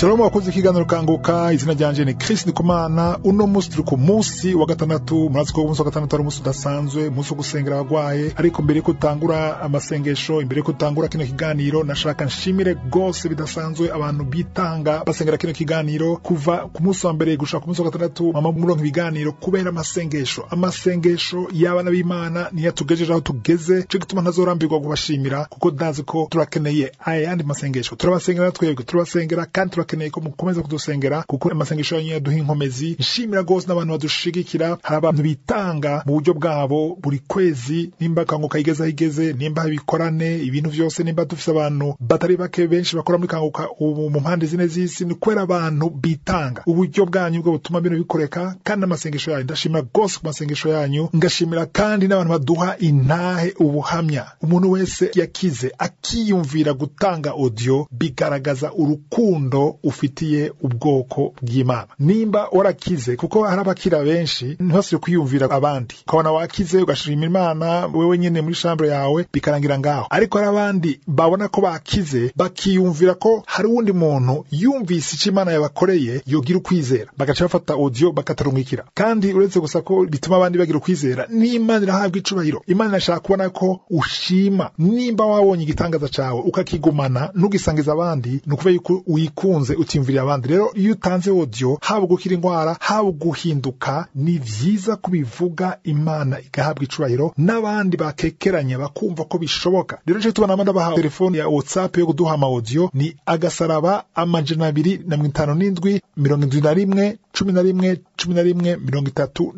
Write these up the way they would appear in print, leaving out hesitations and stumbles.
Shalom wakoze ikiganiro kanguka, izina ryanje ni Chris Ndikumana. Uno musi turi ku musi wa gatandatu, murazi ko umunsi wa gatandatu ari umunsi udasanzwe, umunsi wo gusengera abagwaye. Ariko mbere ko utangura amasengesho, imbere ko utangura kino kiganiro, nashaka nshimire gose bidasanzwe abantu bitanga basengera kino kiganiro kuva ku munsi wa mbere gushaka ku munsi wa gatandatu. Mama muronka ibiganiro kubera amasengesho y'abana b'Imana niyo tugejeje aho tugeze. Cyo gituma ntazorambirwa kubashimira kuko ndazi ko turakeneye ayandi masengesho. Turabasengera twebwe, turabasengera kandi turakeneye ko mukomeza kudusengera kuko amasengesho yanyu yaduha inkomezi. Nshimira gose n'abantu badushigikira, hari abantu bitanga mu buryo bwabo buri kwezi, nimba kanguka igeze, nimba bikorane ibintu byose, nimba dufise abantu batari bake benshi bakora muri kanguka ubu mu mpande zine z'isi, ni kwera abantu bitanga. Uburyo bwanyu bwo butuma bino bikoreka kandi amasengesho yanyu. Ndashimira gose ku masengesho yanyu, ngashimira kandi n'abantu baduha intahe ubuhamya. Umuntu wese yakize akiyumvira gutanga audio bigaragaza urukundo ufitiye ubwoko bw'Imana. Nimba warakize, kuko hari abakira benshi ntibasire kwiyumvira abandi, ukabona wakize ugashima Imana wewe nyene muri chambre yawe bikarangira ngaho. Ariko hari abandi babona ko bakize bakiyumvira ko hari uwundi muntu yumvise icyo Imana yabakoreye yogira ukwizera, bagaca bafata audio bakatarungikira. Kandi uretse gusa ko bituma abandi bagira ukwizera, n'Imana irahabwa icubahiro. Imana irashaka kubona ko ushima. Nimba wabonye igitangaza cawe ukakigumana ntugisangiza abandi, nukuvuga yuko wikunze utimvira abandi. Rero iyo utanze audio, haba gukira indwara, haba guhinduka, ni vyiza kubivuga, Imana igahabwa icubahiro n'abandi bakekeranya bakumva ko bishoboka. Rero cyo tubona amanda baha telefone ya WhatsApp yo kuduha ama audio ni agasaraba +257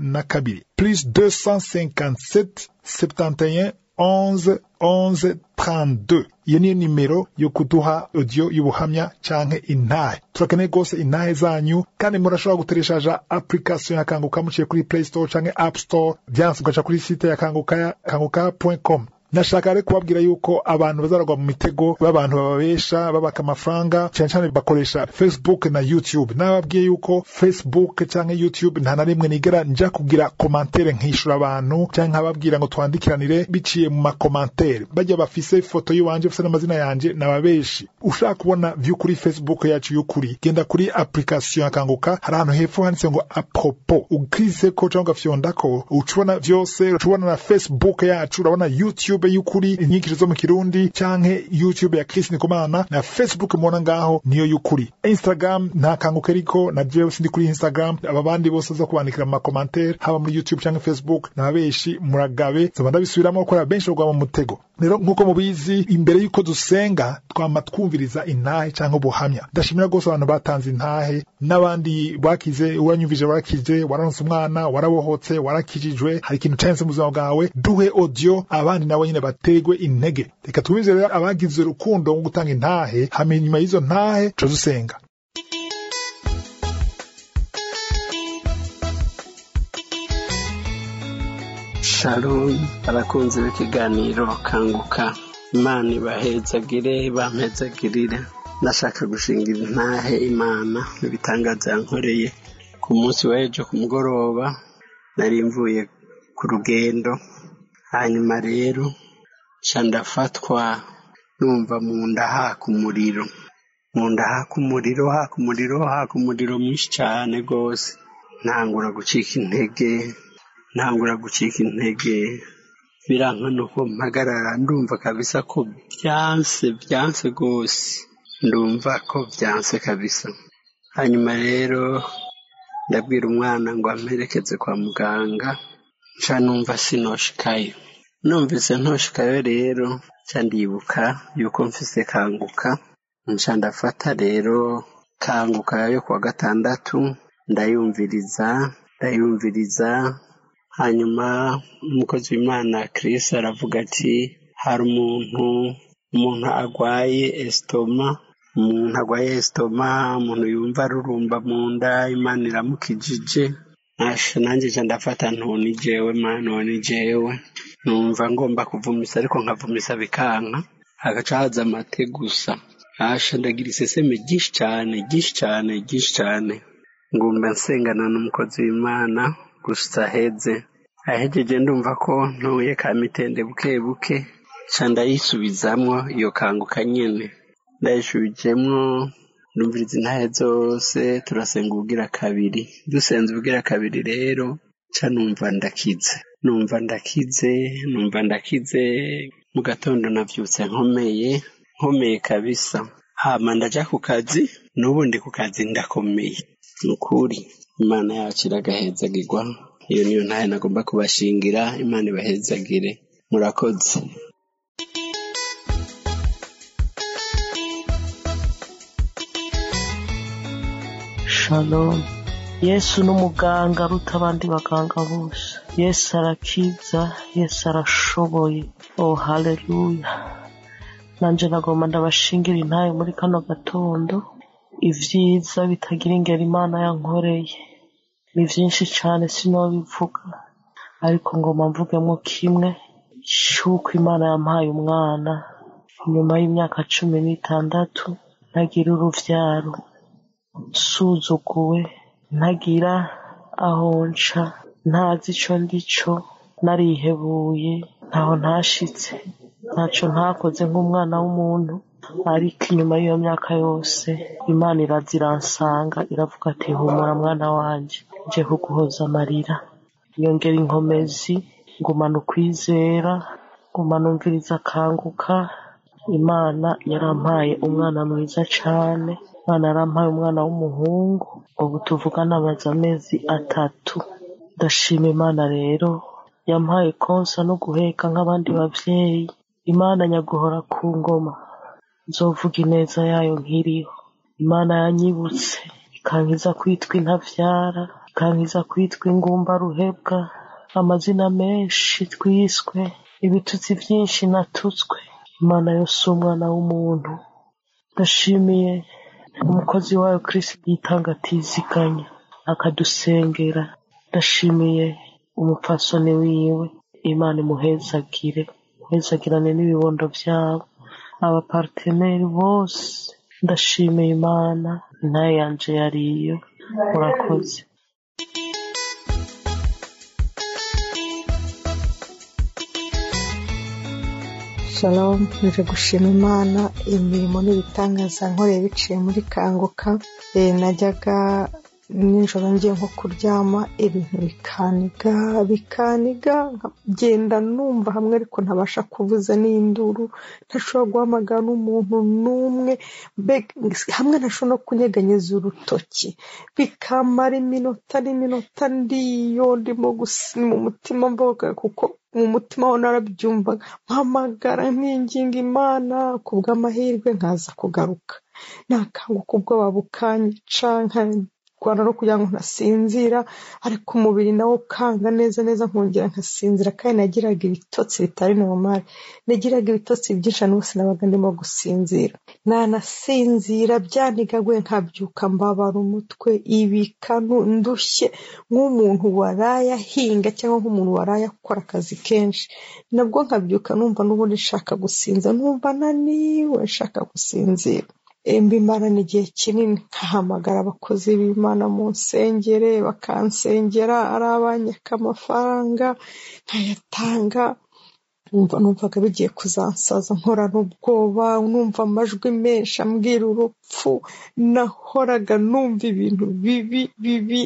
11 plus 257 71 11 11 32. Iyo niyo nimero yo kuduha audio y'ubuhamya canke intahe. Turakeneye gose intahe zanyu, kandi murashobora gutereshaja application ya Kanguka muciye kuri Play Store canke App Store, byanse ugaca kuri site ya kanguka.com. Nashaka rero kubabwira yuko abantu bazaragwa mu mitego b'abantu bababesha babaka amafaranga, cyane bakoresha Facebook na YouTube. Nababwiye yuko Facebook canke YouTube nta na rimwe nigera nja kugira commentaire nkishura abantu canke ababwira ngo twandikiranire biciye mu makomantere. Bajya bafise ifoto yiwanje bafise n'amazina yanje nababeshi. Ushaka kubona view kuri Facebook yacu y'ukuri, genda kuri application ya Kanguka, hari ahantu hepfo handitse ngo apropos, ukrise ko cyangwa ugafyondako ucubona vyose. Ucubona na Facebook yacu, urabona YouTube y'ukuri inyikiro zo mu Kirundi, canke YouTube ya Chris Ndikumana, na Facebook mubona ngaho niyo y'ukuri. Instagram nta Kanguka ariko na jewe sindi kuri Instagram. Ababandi bose zo kubandikira mu commentaire haba muri YouTube canke Facebook nabeshi muragabe zabanda bisubiramo ko benshi bagwa mu mutego. Rero nkuko mubizi, imbere yuko dusenga twama twumviriza intahe canke ubuhamya. Ndashimira gose abantu batanze intahe, n'abandi bakize, uranyumvije barakize, waronse umwana, warabohotse, warakijijwe, hari ikintu cyanse mu buzima bwawe, duhe audio abandi nabo nyine bategwe intege. Reka tubize rero abagize urukundo mu gutanga intahe, hame nyuma y'izo ntahe tuzusenga. Shalom abakunzi b'ikiganiro Kanguka, Imana ibahezagire bampezagirire. Ndashaka gushingira intahe Imana ibitangaza yankoreye. Ku munsi w'ejo ku mugoroba nari mvuye ku rugendo, hanyuma rero ndafatwa numva mu nda haka umuriro, haka umuriro mwinshi cyane gose. Ntangura gucika intege, biranka nuko mpagarara. Ndumva kabisa ko byanse gose, ndumva ko byanse kabisa. Hanyuma rero ndabwira umwana ngo amperekeze kwa muganga, nca numva sinoshikayo. Numvise ntoshikayo rero ndibuka yuko mfise Kanguka, nca ndafata rero Kanguka yo kuwa gatandatu ndayumviriza. Hanyuma umukozi w'Imana Chris aravuga ati hari umuntu agwaye estoma, umuntu yumva rurumba mu nda, Imana iramukijije. Nanjye ndafata ntoni jewe numva ngomba kuvumisa, ariko nkavumisa bikanka, hagaca haza amate gusa. Ndagira iseseme ryinshi cyane, ngumva nsengana n'umukozi w'Imana gusa ahejeje ndumva ko ntuye kamitende buke, ca ndayisubizamwo iyo Kanguka nyene. Ndayisubijemwo ndumviriza intahe zose turasenga ubugira kabiri. Dusenze ubugira kabiri rero ca numva ndakize mu gatondo navyutse nkomeye kabisa. Hama ndaja ku kazi, n'ubu ndi ku kazi ndakomeye. Nukuri Imana yacu iragahezagirwa. Iyo niyo ntahe nagomba kubashingira. Imana ibahezagire, murakoze. Shalom. Yesu n'umuganga aruta abandi baganga bose. Yesu arakiza, Yesu arashoboye. Oh haleluya. Nanje nagomba ndabashingira intahe muri kano gatondo. Ivyiza bitagira ingero Imana yankoreye ni vyinshi cane sinobivuga, ariko ngoma mvugemo kimwe cy'uko Imana yampaye umwana nyuma y'imyaka 16 ntagira uruvyaro, suzuguwe, ntagira aho nca, ntazi ico ndico, narihebuye, ntaho ntashitse, ntaco ntakoze nk'umwana w'umuntu. Ariko inyuma y'iyo myaka yose Imana iraziransanga iravuga ati humura mwana wanje, nje kuguhoza amarira, yongera inkomezi, ngumana ukwizera, ngumana umviriza kanguka. Imana yarampaye umwana mwiza cane, Imana yarampaye umwana w'umuhungu, ubu tuvugana amaze amezi 3. Ndashima Imana rero yampaye konsa no guheka nk'abandi bavyeyi. Imana nyaguhora ku ngoma, nzovuga ineza yayo nkiriho. Imana yanyibutse ikankiza kwitwa intavyara, ikankiza kwitwa ingumba ruhebwa, amazina menshi twiswe, ibitutsi vyinshi natutswe. Imana yose umwana w'umuntu. Ndashimiye umukozi wayo Kristo yitanga atiziganya akadusengera. Ndashimiye umupfasoni wiwe, Imana imuhezagire, muhezagirane n'ibibondo vyabo, abaparteneri bose. Ndashimiye Imana, intahe yanje yariyo. Murakoze. Shalom. Nje gushima Imana imirimo n'ibitangaza nkoreye biciye muri kanguka. Najyaga nijoro ngiye nko kuryama ibintu bikaniga ngenda numva hamwe, ariko ntabasha kuvuza n'induru, ntashobora guhamagara n'umuntu n'umwe, hamwe ntashobora no kunyeganyeza urutoki, bikamara iminota ndiyo ndimo mu mutima mvuga, kuko mu mutima ho narabyumvaga, mpamagara nkinginga Imana, kubw'amahirwe nkaza kugaruka. Nakanguka ubwoba bukanyica, rwanda no kugira ngo ntasinzira, ariko umubiri nawo ukanga neza nkongera nkasinzira, kandi nagiraga ibitotsi bitari normal, nagiraga ibitotsi byinshi n'ubu sinabaga ndimo gusinzira. Nanasinzira byanigagwe nkabyuka mbabara umutwe, ibikanu ndushye nk'umuntu waraye ahinga cyangwa nk'umuntu waraye akora akazi kenshi. Nabwo nkabyuka numva n'ubundi nshaka gusinza, numva naniwe nshaka gusinzira. Mbimarana igihe kinini, nkahamagara abakozi b'Imana mu nsengere bakansengera, ari abanyaka amafaranga nkayatanga. Numvaga bigiye kuzansaza, nkora n'ubwoba, numva amajwi menshi ambwira urupfu. Nahoraga numva ibintu bibi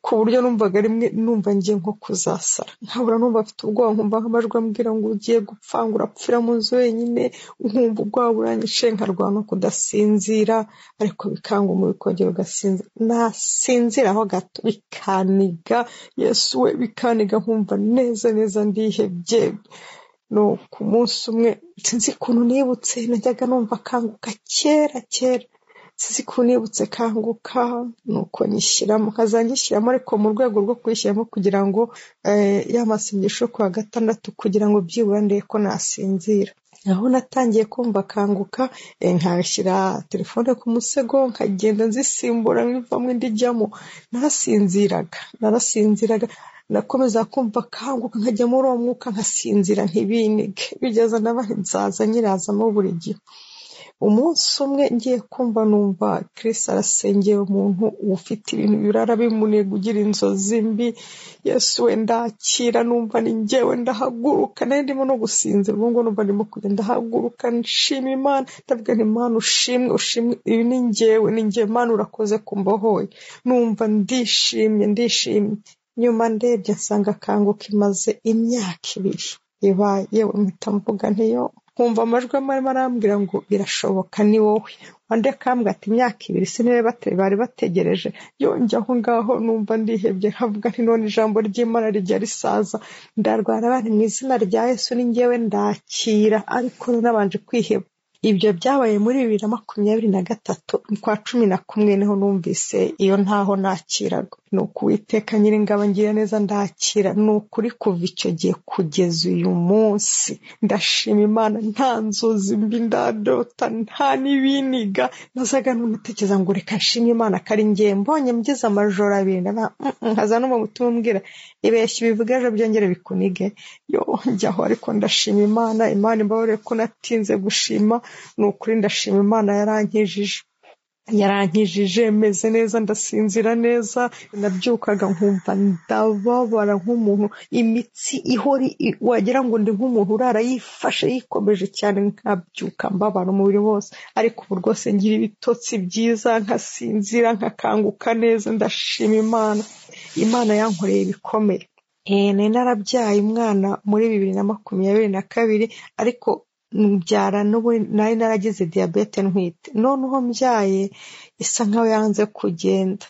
ku buryo numvaga rimwe numva ngiye nko kuzasara, nkabura numva afite ubwoba, nkumva amajwi ambwira ngo ugiye gupfa, ngo urapfira mu nzu wenyine, nkumva ubwoba buranyishe, nkarwana kudasinzira, ariko bikanga umubiri kongera ugasinzira. Nasinzira aho gato bikaniga, Yesu we, bikaniga nkumva neza ndihebye. No ku munsi umwe sinzi ukuntu nibutse, najyaga numva kanguka kera, sinzi ukuntu nibutse kanguka, nuko nyishyiramo, nkazangishyiramo, ariko mu rwego rwo kwishyiramo kugira ngo y'amasengesho kwa gatandatu, kugira ngo byibura ndebe ko nasinzira. Aho natangiye kumva kanguka, nkashyira telefone ku musego, nkagenda nzisimbura nkivamo ndijyamo. Narasinziraga, nakomeza kumva kanguka, nkajya muri uwo mwuka nkasinzira ntibinige, bigeza nzaza nyirazamo buri gihe. umunsi umwe ngiye kumva numva Chris arasengera umuntu ufite ibintu birara bimuniga ugira inzozi mbi. Yesu we ndakira, numva ni njyewe ndahaguruka, nari ndimo no gusinzira ubwo numva ndimo kujya ndahaguruka nshima Imana, ndavuga nti Imana ushimwe, ibi ni njyewe Imana urakoze kumbohoye. Numva ndishimye. Nyuma ndebye nsanga akanguka imaze imyaka 2 ibaye, yewe mpita mvuga ntiyo nkumva amajwi marimo arambwira ngo birashoboka ni wowe. Wande kambwa ati imyaka 2 sinebe bari bategereje. Yonjya aho ngaho numva ndihebye, nkavuga nti none ijambo ry'Imana rijya risaza, ndarwara abantu mu izina rya Yesu ni njyewe ndakira, ariko nabanje kwiheba. Ibyo byabaye muri 2023 kwa 11 niho numvise iyo ntaho nakiraga. Nuko Uwiteka Nyiringabo ngira neza ndakira, nukuri kuva icyo gihe kugeza uyu munsi ndashima Imana, nta nzozi mbi ndadota, nta n'ibiniga. Nazaga numutekereza ngo reka nshime Imana kari ngiye mbonye mgize amajoro 2 nkaza no mu mutima umbwira ibeshye bivuga ejo byongere bikunige. Njyaho ariko ndashima Imana imbabarire ko natinze gushima. Nukuri ndashima Imana yarankijije meze neza, ndasinzira neza, nabyukaga nkumva ndababara nk'umuntu, imitsi ihori wagira ngo ndi nk'umuntu urara yifashe yikomeje cyane, nkabyuka mbabara umubiri wose. Ariko ubu rwose ngira ibitotsi byiza, nkasinzira nkakanguka neza. ndashima Imana yankoreye ibikomeye. Nari narabyaye umwana muri 2022 ariko mbyara n'ubu nari naragize diabete ntwite. Noneho mbyaye isa nkaho yanze kugenda,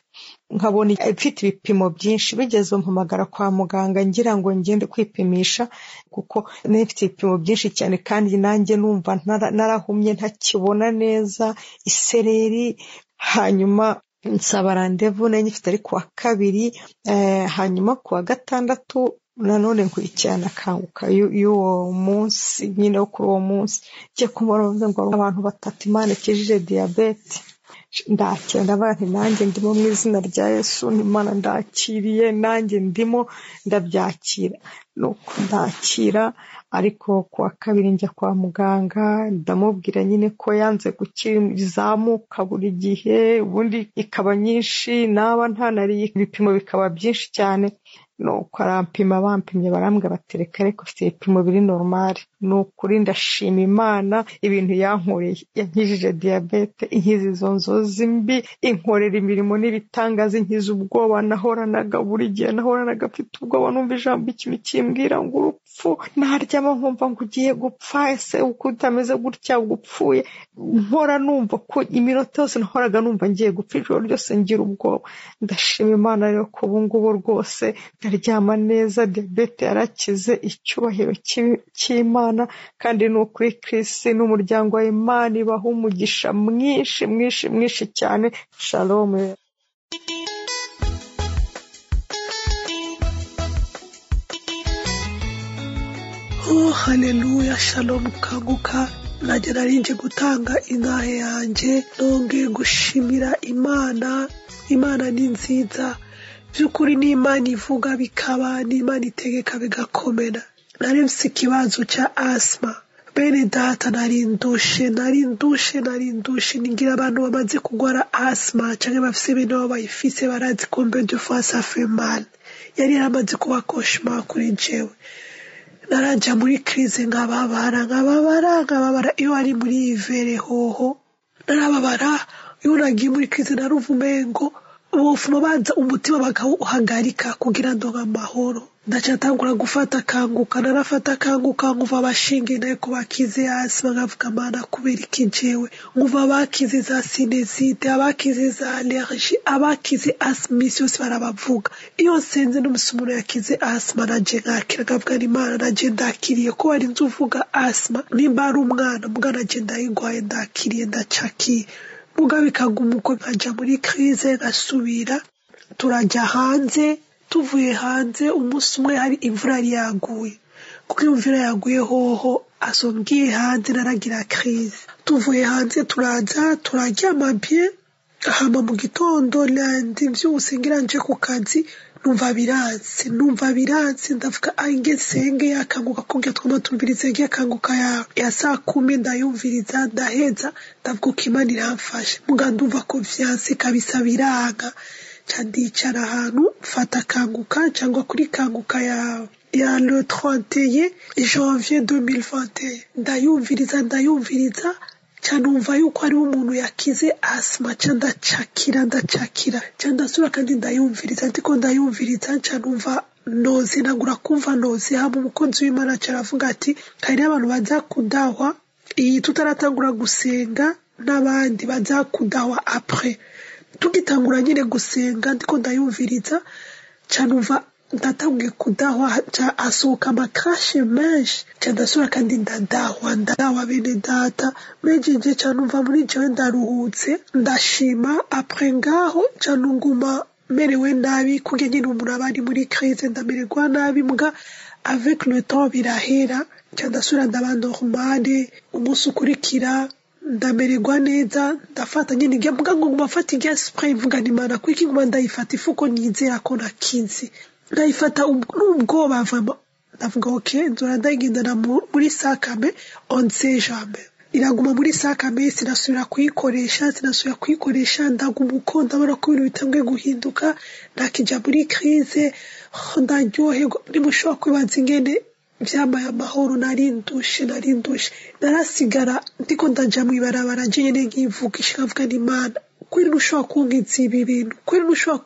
nkabona ifite ibipimo byinshi. Bigeze mpamagara kwa muganga ngira ngo ngende kwipimisha kuko nifite ibipimo byinshi cyane, kandi nanjye numva narahumye ntakibona neza isereri. Hanyuma nsaba randevu nari nyifite ari kuwa 2, hanyuma kuwa 6 nanone nkurikirana akanguka y'uwo munsi nyine wo kuri uwo munsi cyo kumara ngo abantu 3 Imana ikijije diabete. Ndakira ndavuga nti nanjye ndimo mu izina rya Yesu, Imana ndakiriye, nanjye ndimo ndabyakira. Nuko ndakira, ariko kuwa 2 njya kwa muganga ndamubwira nyine ko yanze gukirizamuka buri gihe, ubundi ikaba nyinshi, naba ntanariye ibipimo bikaba byinshi cyane. Nuko arampima, bampimye barambwira batereka ariko ufite ibipimo biri normal. Nukuri ndashima Imana ibintu yankoreye, yankijije diabete, inkiza izo nzozi mbi, inkorera imirimo n'ibitangaza, inkiza ubwoba nahoranaga. Buri gihe nahoranaga mfite ubwoba, numva ijambo ikintu kimbwira ngo urupfu, naryama nkumva ngo ugiye gupfa, ese uko utameze gutya ugupfuye. Mpora numva ko iminota yose nahoraga numva ngiye gupfa, ijoro ryose ngira ubwoba. Ndashima Imana rero ko ubu ngubu rwose ndaryama neza, diabete yarakize. Icyubahiro cy'Imana, kandi ni ukuri Kristo n'umuryango wa Imana ibaha umugisha mwinshi cyane. Shalom. Haleluya. Shalom. Kanguka najya narinje gutanga intahe yanjye, nongeye gushimira Imana ni nziza by'ukuri. ni Imana ivuga bikaba, ni Imana itegeka bigakomera. nari mfite ikibazo cya asma, bene data narindushe. Ningira abantu bamaze kugwara asma cyangwa bafite bene wabo bayifise barazi kombe de fois ça fait mal. Yari yaramaze kuba cauchemar kuri jewe. Narajya muri crise nkababara. Iyo ari muri ivere hoho narababara. Iyo nagiye muri crise naruvumengo ubufuma baza umutima bakawuhagarika kugira ndonka amahoro. Ndacatangura gufata kanguka, narafata kanguka nkuva abashinge nayo ko bakize asma, nkavuga Mana kubera iki jewe. Nkuva bakize za sinezite, abakize za allergie, abakize asma yose barabavuga. Iyo senze n'umusumuro yakize asma naje nkakira, nkavuga ni Mana naje ndakiriye ko bari nzuvuga asma, nimba ari umwana muga naje ndayigwaye ndakiriye ndacakiye. Muga bikaguma uko nkajya muri crise ngasubira. Turajya hanze, tuvuye hanze umunsi umwe hari imvura yaguye, kuko imvura yaguye hoho asombwiye hanze naragira crise. Tuvuye hanze turaza turaryama bien, hama mu gitondo lundi byose ngira nje ku kazi numva biranse ndavuga ngesenge yakanguka kubyo twamatumvirize yakanguka ya saa 10 ndayumviriza ndaheza ndavuga ko Imana iramfashe muga ndumva ko vyanse kabisa biranga candicara ahantu fata kanguka cyangwa kuri kanguka ya le 31 janvier 2021 ndayumviriza canumva yuko ari umuntu yakize asma ndacakira candasura kandi ndayumviriza ndiko ndayumviriza canumva nozi nagura kumva nozi haba umukozi w'Imana caravuga ati hari abantu bazakudahwa iyi tutaratangura gusenga n'abandi bazakudahwa après tugitangura nyine gusenga ndiko ndayumviriza canumva ndatangiye kudahwa asohoka amakashe menshi cyandasura kandi ndadahwa bene data mejeje canumva muri jewe ndaruhutse ndashima après ngaho canunguma merewe nabi kuge nyine umuntu abari muri crise ndamererwa nabi muga avec le temps birahera cyandasura ndaba normale umunsi ukurikira ndamererwa neza ndafata nyine ngiye muga ngo ngumafata igihe spray mvuga Imana kwiki nguma ndayifata ifuko nyizera ko nakinzi ndayifata ubwoba vraiment ndavuga okay nzora ndayigendana muri sakame on sait jamais iraguma muri sakame sinasubira kuyikoresha ndaguma uko ndabona ko ibintu bitangiye guhinduka nakija muri crise ndaryoherwa nimushobora kwibaza ingene vyamaye amahoro narindushe narasigara ndiko ndaja mwibarabara je nyene nkivugisha nkavuga Imana kweri nushobora kunkiza ibi bintu kweri nushobora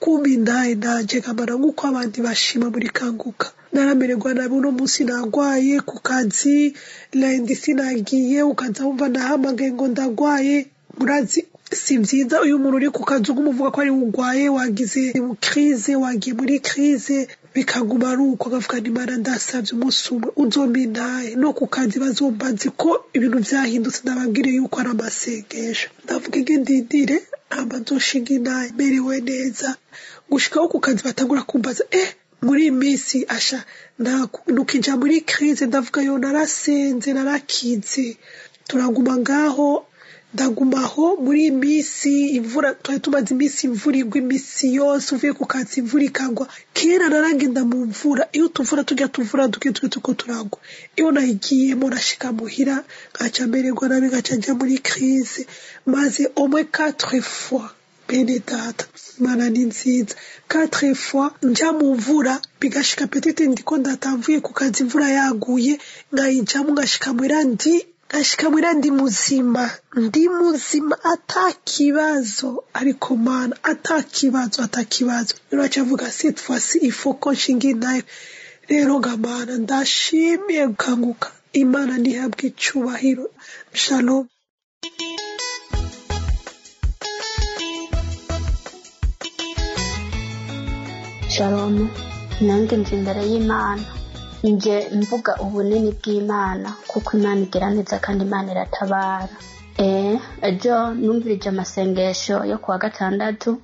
kumbindaye nanje kamara nk'uko abandi bashima muri kanguka naramererwa nabi uno munsi nagwaye ku kazi lendi sinagiye ukaza wumva nahamagaye ngo ndagwaye murazi si byiza uyu muntu uri ku kazi umuvuga ko ari ugwaye wagize crise wagiye muri crise bikaguma ari uko agavuga Imana ndasabye umunsi umwe uzombindaye no ku kazi bazombazi ko ibintu vyahindutse ndababwire yuko ari amasengesho ndavuga ngendidire amazoshinga inaye merewe neza gushikaho ku kazi batangura kumbaza muri iyi minsi asha nukija muri crise ndavuga yo narasenze narakize turaguma ngaho ndagumaho muri iyi minsi imvura twari tumaze iminsi imvura igwa iminsi yose uvuye ku kazi imvura ikagwa kera naragenda mu mvura iyo tuvura duke tuko turagwa iyo nayigiyemo nashika muhira ngaca mererwa nabi ngaca njya muri crise maze au moins 4 fois bene data Imana ni nziza 4 fois njya mu mvura bigashika petete ndiko ndatamvuye ku kazi imvura yaguye ngayijamo ngashika mwira ndi muzima atakibazo ariko Mana atakibazo rero acavuga cette fois il faut ko nshinga nayo rero gamana ndashimiye kanguka Imana nihabwe icubahiro shalom Shalom nange nje imbere y'Imana nje mvuga ubunini bw'Imana kuko Imana igira neza kandi Imana iratabara ejo numvirije amasengesho yo kuwa gatandatu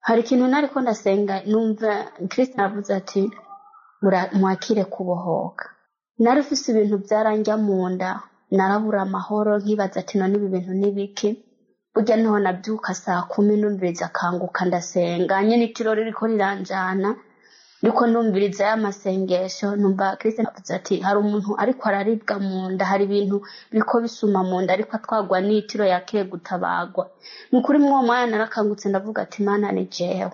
hari ikintu nariko ndasenga numva Kristo avuze ati mwakire kubohoka narufise ibintu byaranja mu nda narabura amahoro nkibaza ati none ibi bintu nibiki burya niho nabyuka saa 10 numviriza kanguka ndasenga nyene itiro ririko riranjana niko numviriza y'amasengesho numva Kristo avuze ati hari umuntu ariko araribwa mu nda hari ibintu biko bisuma mu nda ariko atwagwa n'itiro yakire gutabagwa nukuri mwo mwanya narakangutse ndavuga ati Mana ni jewe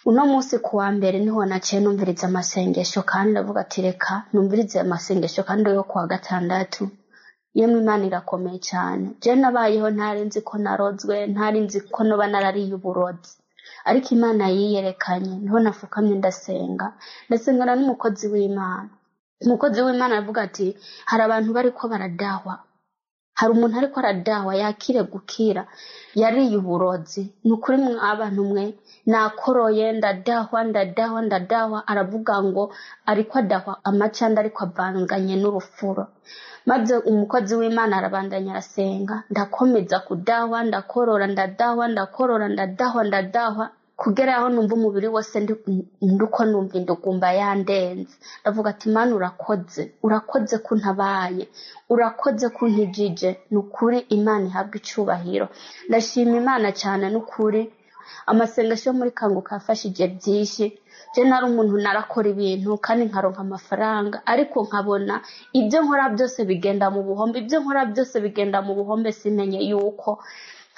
uno munsi kuwa mbere niho naciye numviriza amasengesho kandi ndavuga ati reka numvirize amasengesho kandi yo kuwa gatandatu yemwe Imana irakomeye cyane je nabayeho ntarinzi ko narozwe ntarinzi ko noba narariye uburozi ariko Imana yiyerekanye niho nafukamye ndasengana n'umukozi w'Imana avuga ati hari abantu bariko baradahwa hari umuntu ariko aradahwa yakire gukira yariye uburozi nukuri abantu mwe nakoroye ndadahwa aravuga ngo ariko adahwa amacanda ariko avanganye n'urufuro maze umukozi w'Imana arabandanya arasenga ndakomeza kudahwa ndakorora ndadahwa kugera aho numva umubiri wose nduko numva indugumba yandenze ndavuga ati Imana urakoze kuntabaye urakoze kuntijije nukuri Imana ihabwa icubahiro ndashima Imana cyane nukuri amasengesho yo muri kanguka yafashije byinshi. Je nari umuntu narakora ibintu kandi nkaronka amafaranga, ariko nkabona ibyo nkora byose bigenda mu buhombe, simenye yuko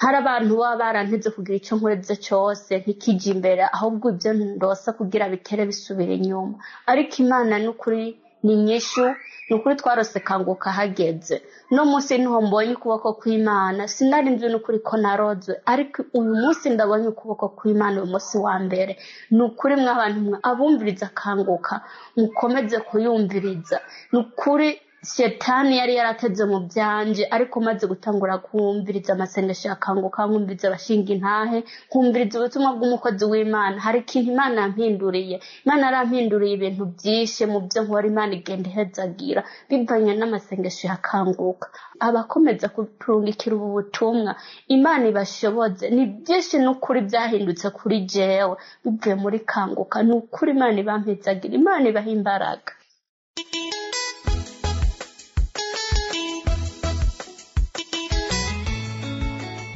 hari abantu baba baranteze kugira icyo nkoreze cyose ntikije imbere, ahubwo ibyo ndosa kugira bitere bisubira inyuma. Ariko Imana n'ukuri ni nyishu, n'ukuri twarose kanguka hageze. No munsi niho mbonye ukuboko kw'Imana, sinari nzi n'ukuri ko narozwe, ariko uyu munsi ndabonye ukuboko kw'Imana uyu munsi wa mbere. N'ukuri mw'abantu mwe abumviriza kanguka mukomeze kuyumviriza. N'ukuri Shetani yari yarateze mu byanje, ariko maze gutangura kumviriza amasengesho yakanguka, nkumviriza abashinga intahe, nkumviriza ubutumwa bw'umukozi w'Imana, hari ikintu Imana yampinduriye. Imana yarampinduriye ibintu byinshi mu byo nkora, Imana igenda ihezagira bivanye n'amasengesho yakanguka. Abakomeza kuturungikira ubu butumwa, Imana ibashoboze. Ni byinshi n'ukuri byahindutse kuri jewe bivuye muri kanguka. N'ukuri Imana ibampezagira, Imana ibaha imbaraga.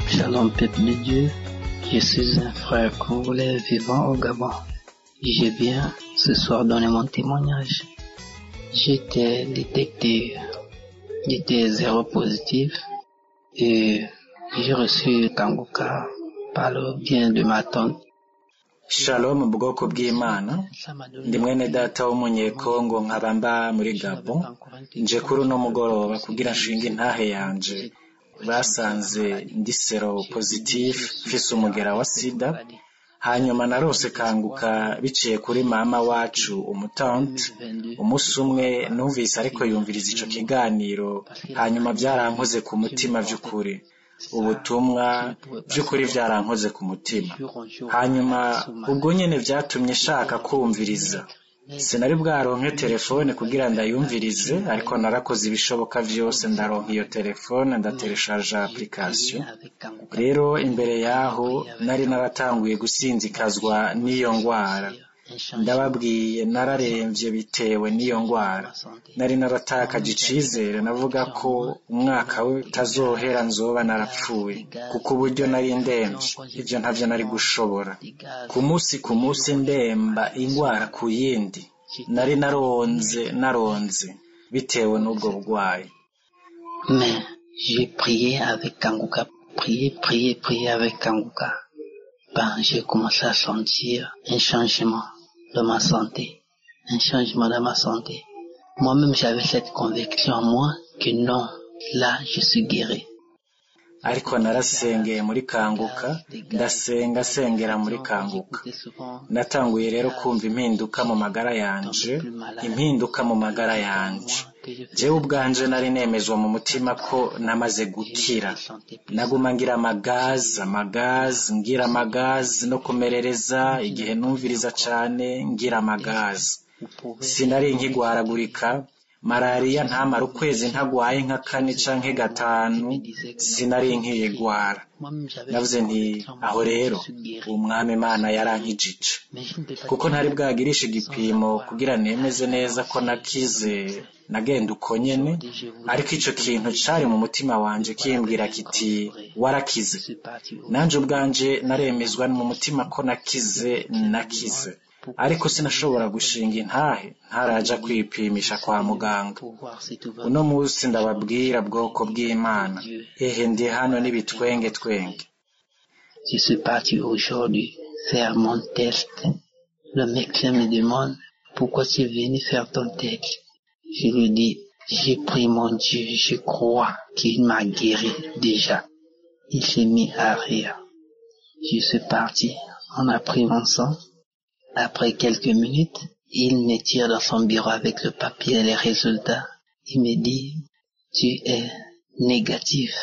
Shalom peuple de Dieu, je suis un frère congolais vivant au Gabon. Je viens ce soir donner mon témoignage. J'étais détecté, j'étais zéro positif et j'ai reçu Kanguka par le bien de ma tante. Shalom bwoko bw'Imana, ndi mwene data w'umunyekongo nkaba mba muri Gabon. Nje kuri uno mugoroba kugira nshinga intahe yanje. Basanze ndi zero positif, mfise umugera wa sida. Hanyuma narose kanguka biciye kuri mama wacu umutante. Umunsi umwe numvise ariko yumviriza ico kiganiro, hanyuma byarankoze ku mutima vy'ukuri. Ubutumwa by'ukuri byarankoze ku mutima. Hanyuma ubwo nyene vyatumye shaka kumviriza. Sinari bwaronke telefone kugira ndayumvirize, ariko narakoze ibishoboka vyose ndaronka iyo telefone, ndatereshaja application. Rero imbere yaho nari naratanguye gusinzikazwa n'iyo ngwara. Ndababwiye nararemvye bitewe n'iyo ngwara. Nari naratakaje icizere, navuga ko umwaka we tazohera nzoba narapfuye, kuko uburyo nari ndemvye ivyo ntavyo nari gushobora. Ku munsi ndemba ingwara ku yindi. Nari naronze bitewe n'ubwo bugwayi. Mais j'ai prié avec Kanguka, prié avec Kanguka. Ben, j'ai commencé à sentir un changement de ma santé. Moi-même, j'avais cette conviction en moi que non, là, je suis guéri. Ariko narasengeye muri kanguka, ndasengera muri kanguka. Natanguye rero kumva impinduka mu magara yanje. Jewe ubwanje nari nemezwa mu mutima ko namaze gukira. Naguma ngira amagazi no kumerereza igihe numviriza cane ngira amagazi. Sinari nkigwaragurika. Malaria ntamara ukwezi ntagwaye nka 4 canke 5, sinari nkiyigwara. Navuze nti aho rero umwami Imana yarankijije, kuko ntari bwagirisha igipimo kugira nemeze neza ko nakize. Nagenda uko nyene, ariko ico kintu cari mu mutima wanje kimbwira kiti warakize. Nanje ubwanje naremezwa mu mutima ko nakize. Ariko sinashobora gushinga intahe ntaraja kwipimisha kwa muganga. Uno munsi ndababwira bwoko bw'Imana, ehe ndi hano n'ibitwenge. Je suis parti aujourd'hui faire mon test. Le médecin me demande pourquoi tu es venu faire ton test. Je lui dis, j'ai pris mon Dieu, je crois qu'il m'a guéri déjà. Il s'est mis à rire. Je suis parti, on a pris mon sang. Après quelques minutes, il me tire dans son bureau avec le papier et les résultats. Il me dit, tu es négatif.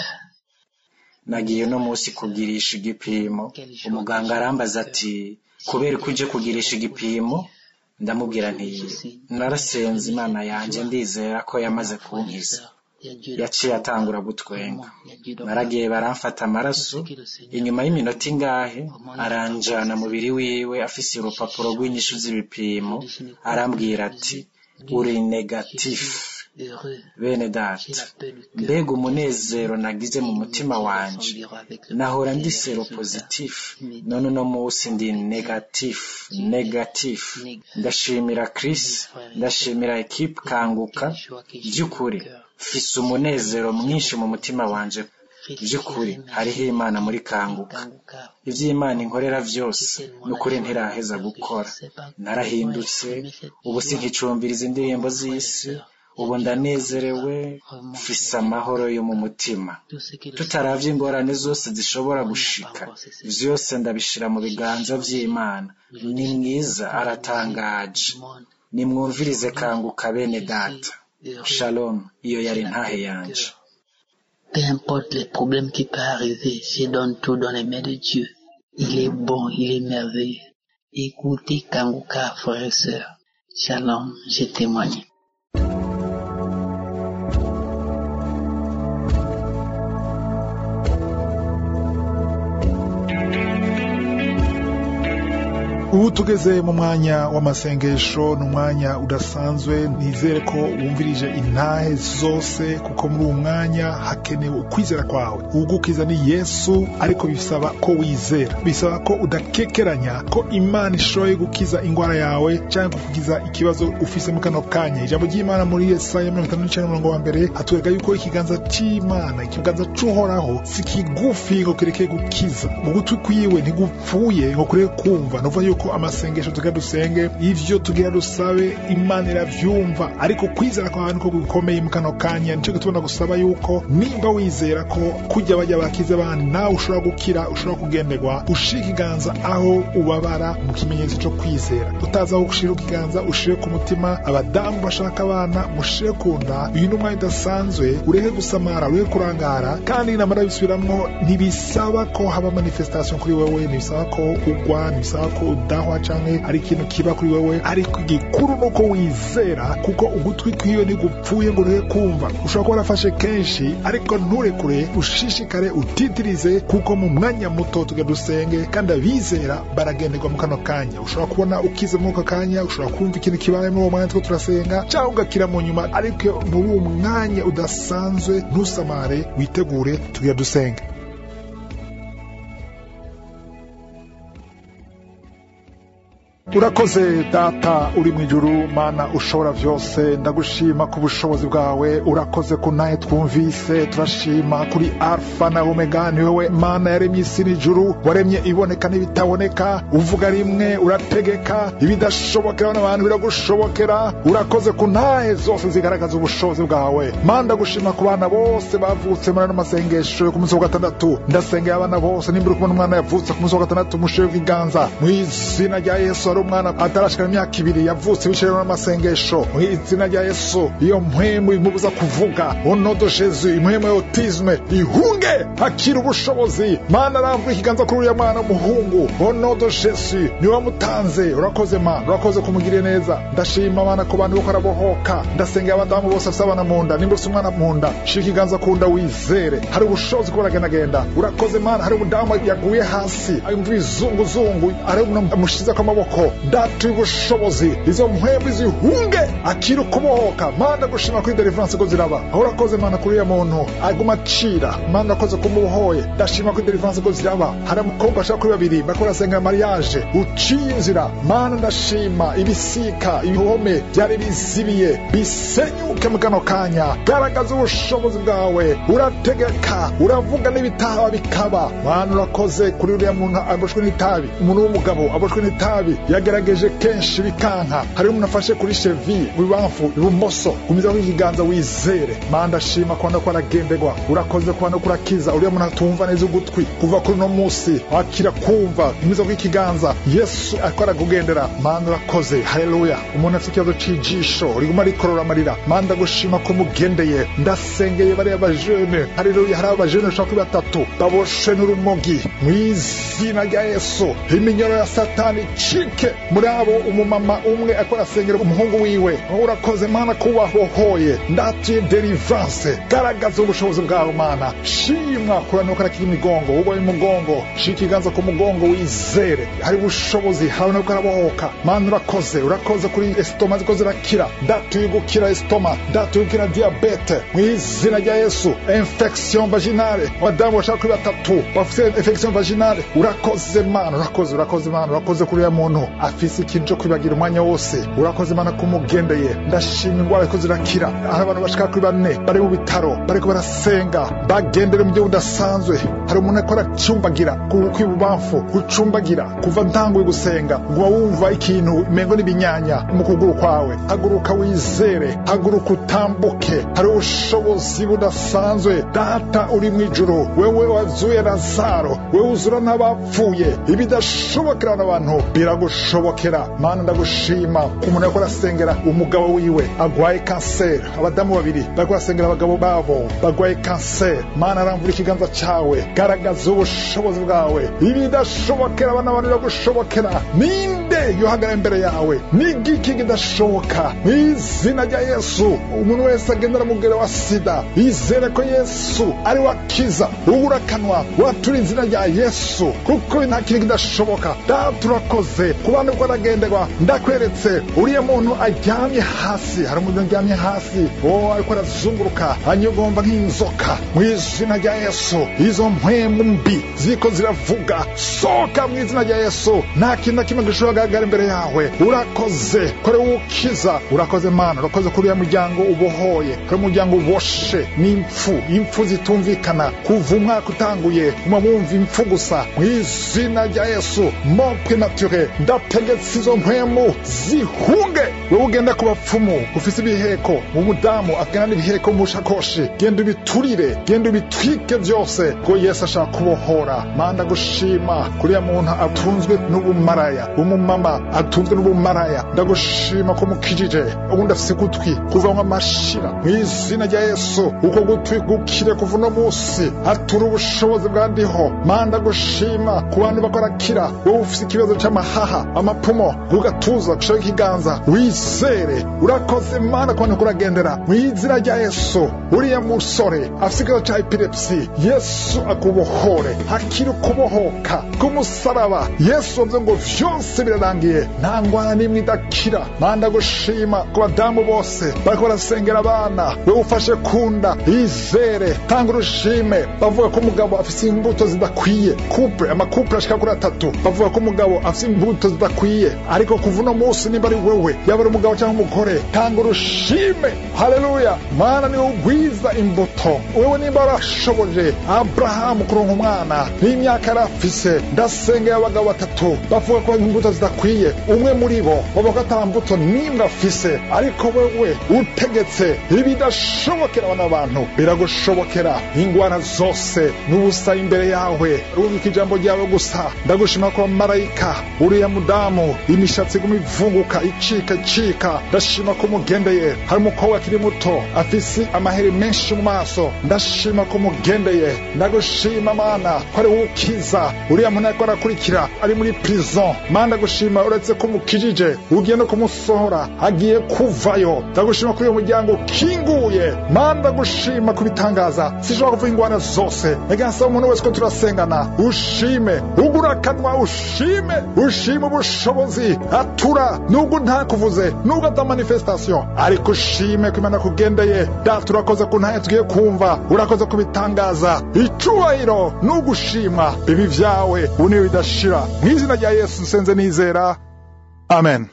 Nagiye no munsi kugirisha igipimo. Umuganga arambaza ati, kubera ko uje kugirisha igipimo? Ndamubwira nti narasenze Imana yanje, ndizera ko yamaze kunkiza. Yaciye atangura gutwenga. Naragiye baramfata amaraso, inyuma y'iminota ingahe aranjana mubiri wiwe afise urupapuro rw'inyishu z'ibipimo, arambwira ati uri negatif. bene data mbega umunezero nagize mu mutima wanje nahora ndi seropositif none uno munsi ndi negatif ndashimira Chris ndashimira equipe Kanguka by'ukuri mfise umunezero mwinshi mu mutima wanje by'ukuri hariho Imana muri Kanguka ivy'Imana inkorera vyose n'ukuri ntiraheza gukora narahindutse ubu sinkicumbiriza indirimbo z'isi ubu ndanezerewe mfise amahoro yo mu mutima tutaravye ingorane zose zishobora gushika vyose ndabishira mu biganza vy'Imana ni mwiza aratangaje nimwumvirize Kanguka bene data shalom iyo yari ntahe yanje. Peu importe les problèmes qui peuvent arriver, je donne tout dans les mains de Dieu. Il est bon, il est merveilleux. Écoutez Kanguka, frères et sœurs. Shalom, je témoigne. ubu tugeze mu mwanya w'amasengesho n'umwanya udasanzwe nizere ko wumvirije intahe zose kuko muri uwo mwanya hakenewe ukwizera kwawe ugukiza ni Yesu ariko bisaba ko wizera bisaba ko udakekeranya ko Imana ishoboye gukiza ingwara yawe cyangwa kukiza ikibazo ufise mu kano kanya ijambo ry'Imana muri Yesaya 59:1 hatwereka yuko ikiganza cy'Imana ikiganza cy'Uhoraho si kigufi ngo kireke gukiza mu gutwi kwiwe ntigupfuye ngo kureke kumva no yuko amasengesho tugadusenge ivyo tugira dusabe Imana iravyumva ariko kwizera kwa abantu ko gukomeye mu kano kanya nico gitubona gusaba yuko nimba wizera ko kujya bajya bakiza abantu nawe ushobora gukira ushobora kugenderwa ushika ikiganza aho ubabara mu kimenyetso cyo kwizera utaza gushira ikiganza ushire ku mutima abadamu bashaka abana mushire kunda uyu n'umwanya udasanzwe ureke gusamara ureke kurangara kandi namara bisubiramwo ntibisaba ko haba manifestation kuri wewe ntibisaba ko ugwa ntibisaba ko udahwa canke ari ikintu kiba kuri wewe ariko igikuru nuko wizera kuko ugutwi kwiyo ntigupfuye ngo ureke kumva ushobora kuba warafashe kenshi ariko nturekure ushishikare utitirize kuko mu mwanya muto tugadusenge kandi abizera baragenderwa mu kano kanya ushobora kubona ukize mu kanya ushobora kumva ikintu kibaye muri uwo mwanya two turasenga cyangwa ugakira mu nyuma ariko muri uwo mwanya udasanzwe ntusamare witegure tugadusenge. urakoze data uri mu ijuru Mana ushobora vyose ndagushima ku bushobozi bwawe urakoze ku naye twumvise turashima kuri Alpha na Omega ni wewe Mana yaremye isi n'ijuru waremye iboneka n'ibitaboneka uvuga rimwe urategeka ibidashobokera n'abantu biragushobokera urakoze ku naye zose zigaragaza ubushobozi bwawe Mana ndagushima ku bana bose bavutse muri amasengesho ku munsi wa gatandatu ndasengera abana bose nimbura kubona umwana yavutse ku munsi wa gatandatu mushewe iganza mu izina rya Yesu umwana atarashikana imyaka 2 yavutse bishirana n'amasengesho mu izina rya Yesu iyo mpwemu imubuza kuvuga onodo Jesu impwemu ya autisme ihunge akira ubushobozi Mana aramvuye ikiganza kuri uyu mwana muhungu onodo Jesu ni wamutanze urakoze Mana urakoze kumugirira neza ndashima Mana ko bantu bakora bohoka ndasengera abadamu bose asabana munda nimbuse umwana munda shika ikiganza kunda wizere hari ubushobozi ko baragendagenda urakoze Mana hari umudamu yaguye hasi ayumva izunguzungu ari umushiza kwa maboko datu ubushobozi izo mpwemu zihunge akira kubohoka Mana gushima kuri deliverance go ziraba urakoze Mana kuri ya muntu aguma acira Mana urakoze kumuhoye ndashima kuri deliverance go ziraba hari umukobwa ashaka kuri babiri bakora senga mariage ucinzira Mana ndashima ibisika ibihome byari bizibiye bisenyuke mu kano kanya garagaza ubushobozi bwawe urategeka uravuga n'ibitaha bikaba Mana urakoze kuri uriya muntu aboshwe n'itabi umuntu w'umugabo aboshwe n'itabi yagerageje kenshi bikanka hari umuntu afashe kuri chevi bibamfu ibumoso gumiza kwiganza wizere Mana ndashima kwanda ko aragenderwa urakoze kwanda kurakiza uriya muntu atumva neza ugutwi kuva kuri no munsi akira kumva gumiza kwikiganza Yesu akora kugendera Mana urakoze haleluya umuntu afite ikibazo cijisho riguma rikorora amarira Mana ndagushima ko mugendeye ndasengeye bari abajene haleluya hari abajene shaka batatu baboshe n'urumogi mu izina rya Yesu iminyoro ya Satani chike buke muri abo umumama umwe akora asengera umuhungu wiwe urakoze mana kubahohoye ndatuye deliverance garagaza ubushobozi bwawe mana shimwa kuranuka rakiri imigongo ubaye umugongo shikiganza ku mugongo wizere hari ubushobozi habona ko arabohoka mana urakoze kuri estoma ziko zirakira ndatuye gukira estoma ndatuye gukira diabete mu izina rya Yesu infection vaginale wadamu bashaka kuri batatu bafite infection vaginale urakoze mana urakoze kuri ya muntu afise ikintu cyo kwibagira umwanya wose urakoze mana kumugendeye ndashimye ingwara ko zirakira aho abantu bashaka kuri bane bari mu bitaro bariko barasenga bagendere mu byo udasanzwe hari umuntu akora cyumbagira kwibubamfu gucumbagira kuva ntanguye gusenga ngo wumva ikintu mengo nibinyanya mu kuguru kwawe haguruka wizere haguruka utambuke hari ubushobozi budasanzwe data uri mu ijuru wewe wazuye Lazaro wewe uzura n'abapfuye ibidashobokera n'abantu biragushobokera mana ndagushima ku muntu yakora asengera umugabo wiwe agwaye kanseri abadamu babiri bakora asengera abagabo babo bagwaye kanseri mana aramvura ikiganza cyawe garagaza ubushobozi bwawe ibidashobokera abana abantu biragushobokera ninde yohagara imbere yawe n'igiki kidashoboka mu izina rya Yesu umuntu wese agendera mu mugero wa sida izere ko Yesu ari wakiza uburakanwa watura izina rya Yesu kuko nta kintu kidashoboka turakoze ku bantu ko aragenderwa ndakweretse uriya muntu aryamye hasi hari umuntu aryamye hasi ariko arazunguruka anyogomba nk'inzoka mu izina rya Yesu izo mpwemu mbi ziko ziravuga soka mu izina rya Yesu nta kintu kimwe gishobora kugaragara imbere yawe urakoze kore ukiza urakoze mana urakoze kuri ya muryango ubohoye kuri umuryango uboshe n'impfu zitumvikana kuva umwaka utanguye mwumva impfu gusa mu izina rya Yesu mon prématuré ndategetse izo mpwemu zihunge wowe ugenda ku bapfumu ufise ibiheko umudamu agana n'ibiheko mu shakoshi genda ubiturire genda ubitwike byose ko Yesu ashaka kubohora manda gushima kuri ya muntu atunzwe n'ubumaraya umumama atunzwe n'ubumaraya ndagushima ko mukijije ubundi afise gutwi kuva mu mashira mu izina rya Yesu uko gutwi gukire kuva no munsi atura ubushobozi bwandiho manda gushima ku bantu bakora kira wowe ufise ikibazo cy'amahaha amapumo ugatuza gushaka ikiganza wizere urakoze mana ko kuragendera mu izina rya Yesu uriya musore afise ikibazo cya epilepsy Yesu akubohore hakiri kubohoka kumusaraba Yesu avuze ngo vyose birarangiye nta ngwana n'imwe idakira manda gushima ku badamu bose bariko barasengera abana wowe ufashe kunda izere tanga urushime bavuga ko umugabo afise imbuto zidakwiye amakupure ashika kuri 3 bavuga ko umugabo afise imbuto zidakwiye ariko kuva no munsi nimba ari wewe yaba ari umugabo cyangwa umugore tanga urushime haleluya mana ni ugwiza imbuto wewe nimba arashoboje Abraham kuronka umwana n'imyaka arafise ndasengera abagabo 3 bavuga ko imbuto zidakwiye umwe muri bo bavuga ko atambuto nimba afise ariko wewe utegetse ibidashobokera abana abantu biragushobokera ingwana zose n'ubusa imbere yawe rumika ijambo ryawe gusa ndagushima ko marayika uriya mudamu imishatsi gumivunguka icika ndashima ko mugendeye hari umukobwa akiri muto afise amaheri menshi mu maso ndashima ko mugendeye ndagushima mana ko ari ukiza uriya muntu akora akurikira ari muri prison mana gushima uretse ko mukijije ugiye no kumusohora agiye kuvayo ndagushima ko uyu muryango kinguye mana gushima kubitangaza sishobora kuvuga ingwana zose egansa umuntu wese ko turasengana ushime ugurakanwa ushime ubushobozi atura nubwo nta kuvuze nubwo ata manifestation ariko ushime ko Imana kugendeye data urakoze ku ntaye tugiye kumva urakoze kubitangaza icubahiro n'ugushima ibi vyawe uniyo bidashira mu izina rya Yesu nsenze nizera amen.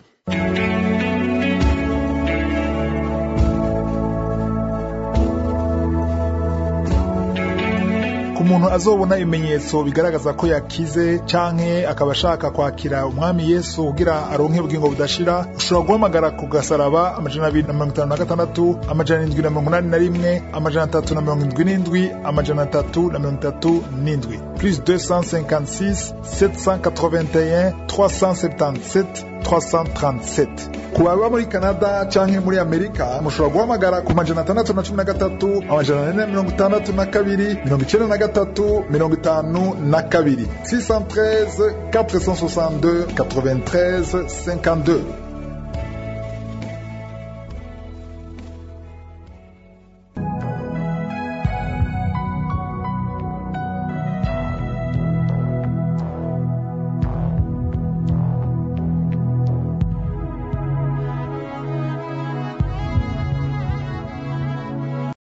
Umuntu azobona ibimenyetso bigaragaza ko yakize canke akaba ashaka kwakira umwami Yesu kugira aronke ubugingo budashira ushobora guhamagara ku gasaraba 256 781 337 plus 256 781 377 337. Ku baba muri Canada canke muri Amerika mushobora guhamagara ku 613 462 93 52 613 462 93 52.